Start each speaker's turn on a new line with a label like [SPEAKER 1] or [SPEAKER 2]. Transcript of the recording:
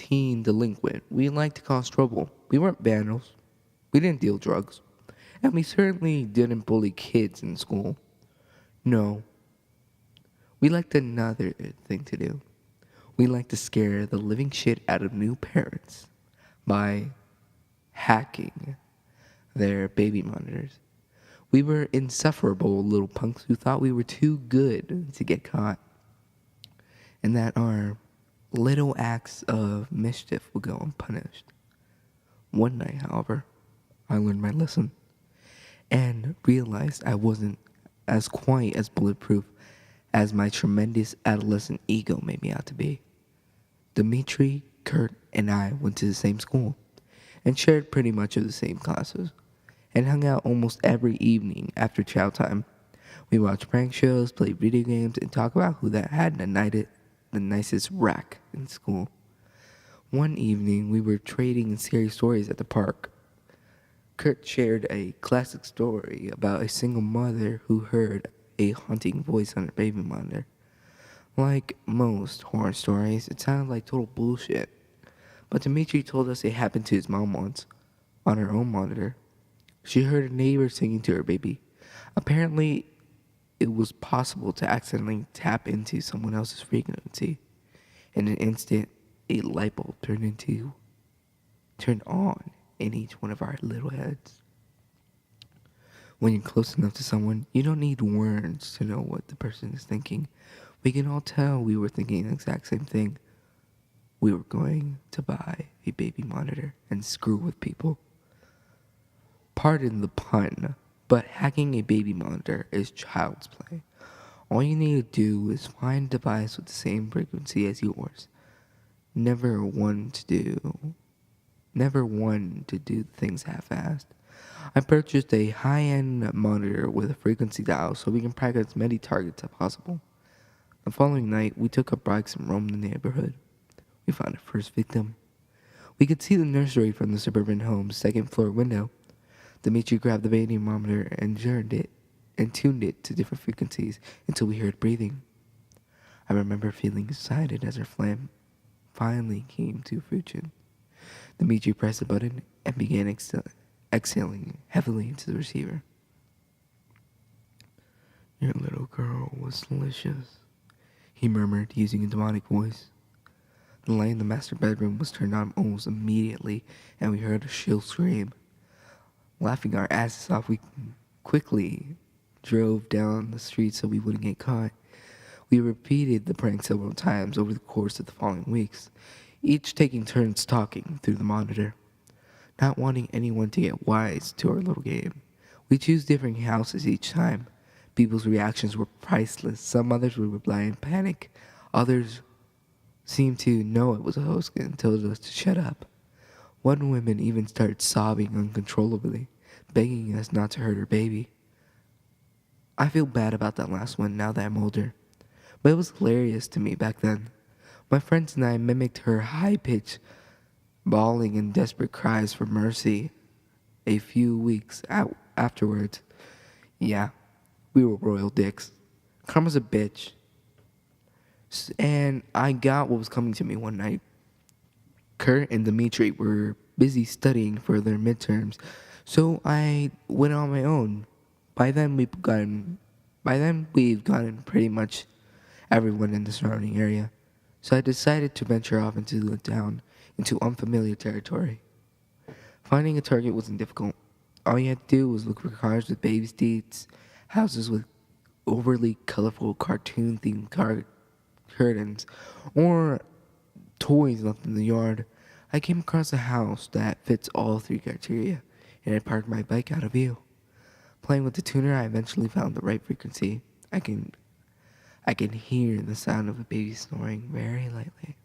[SPEAKER 1] teen delinquent. We liked to cause trouble. We weren't vandals. We didn't deal drugs. And we certainly didn't bully kids in school. No, we liked another thing to do. We liked to scare the living shit out of new parents by hacking their baby monitors. We were insufferable little punks who thought we were too good to get caught, and that our little acts of mischief would go unpunished. One night, however, I learned my lesson and realized I wasn't as quite as bulletproof as my tremendous adolescent ego made me out to be. Dimitri, Kurt, and I went to the same school and shared pretty much of the same classes and hung out almost every evening after chow time. We watched prank shows, played video games, and talked about who that had the nicest rack in school. One evening, we were trading scary stories at the park. Kurt shared a classic story about a single mother who heard a haunting voice on her baby monitor. Like most horror stories, it sounded like total bullshit. But Dimitri told us it happened to his mom once, on her own monitor. She heard a neighbor singing to her baby. Apparently, it was possible to accidentally tap into someone else's frequency. In an instant, a light bulb turned on in each one of our little heads. When you're close enough to someone, you don't need words to know what the person is thinking. We can all tell we were thinking the exact same thing. We were going to buy a baby monitor and screw with people. Pardon the pun, but hacking a baby monitor is child's play. All you need to do is find a device with the same frequency as yours. Never one to do things half-assed. I purchased a high-end monitor with a frequency dial so we can practice as many targets as possible. The following night, we took up bikes and roamed the neighborhood. We found our first victim. We could see the nursery from the suburban home's second-floor window. Dimitri grabbed the baby monitor and tuned it to different frequencies until we heard breathing. I remember feeling excited as our flame finally came to fruition. Dimitri pressed the button and began exhaling heavily into the receiver. "Your little girl was delicious," he murmured using a demonic voice. The light in the master bedroom was turned on almost immediately, and we heard a shrill scream. Laughing our asses off, we quickly drove down the street so we wouldn't get caught. We repeated the prank several times over the course of the following weeks, each taking turns talking through the monitor. Not wanting anyone to get wise to our little game, we chose different houses each time. People's reactions were priceless. Some others would reply in panic. Others seemed to know it was a hoax and told us to shut up. One woman even started sobbing uncontrollably, begging us not to hurt her baby. I feel bad about that last one now that I'm older, but it was hilarious to me back then. My friends and I mimicked her high-pitched bawling and desperate cries for mercy. A few weeks afterwards, yeah, we were royal dicks. Karma's a bitch. And I got what was coming to me one night. Kurt and Dimitri were busy studying for their midterms, so I went on my own. By then we've gotten pretty much everyone in the surrounding area, so I decided to venture off into the town, into unfamiliar territory. Finding a target wasn't difficult. All you had to do was look for cars with baby seats, houses with overly colorful cartoon-themed curtains, or toys left in the yard. I came across a house that fits all three criteria, and I parked my bike out of view. Playing with the tuner, I eventually found the right frequency. I can hear the sound of a baby snoring very lightly.